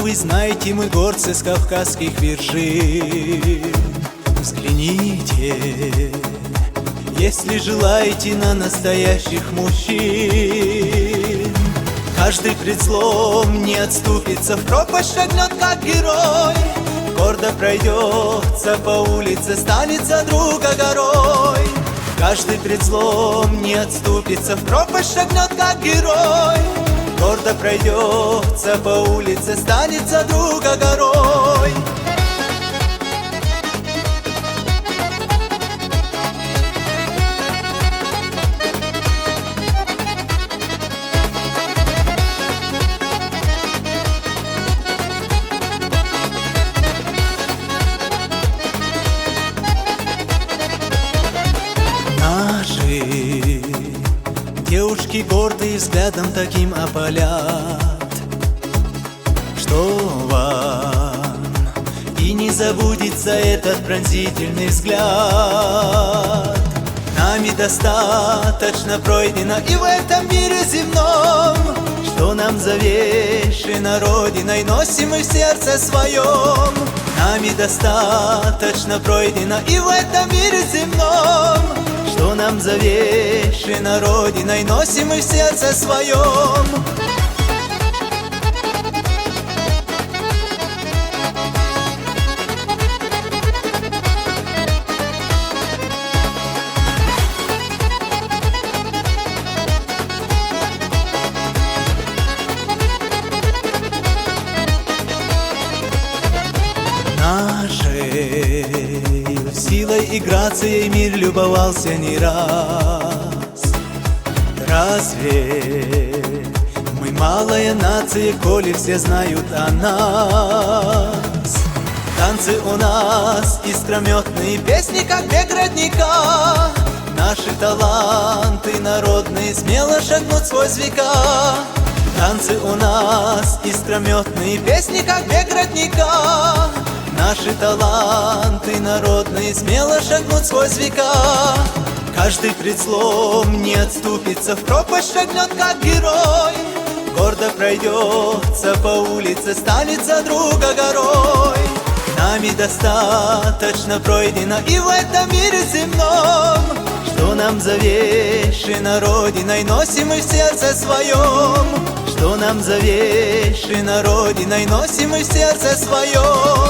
вы знаете, мы горцы с кавказских вершин. Взгляните, если желаете, на настоящих мужчин. Каждый пред злом не отступится, в пропасть шагнет, как герой. Гордо пройдется по улице, станет за друга горой. Каждый пред злом не отступится, в пропасть шагнет, как герой. Гордо пройдется по улице, станет за друга горой. Наши девушки гордые взглядом таким опалят, что вам и не забудется этот пронзительный взгляд. Нами достаточно пройдено и в этом мире земном, что нам завешено Родиной, носим мы в сердце своем. Нами достаточно пройдено и в этом мире земном, что нам завешено Родиной, носим мы в сердце своем. Нашей силой и грацией мир любовался не раз. Разве мы малая нация, коли все знают о нас? Танцы у нас искрометные, песни как бег родника. Наши таланты народные смело шагнут сквозь века. Танцы у нас искрометные, песни как бег родника. Наши таланты народные смело шагнут сквозь века. Каждый пред злом не отступится, в пропасть шагнет, как герой. Гордо пройдется по улице, станет за друга горой. Нами достаточно пройдено и в этом мире земном, что нам завешено Родиной, носим мы в сердце своем. Что нам завешено Родиной, носим мы в сердце своем.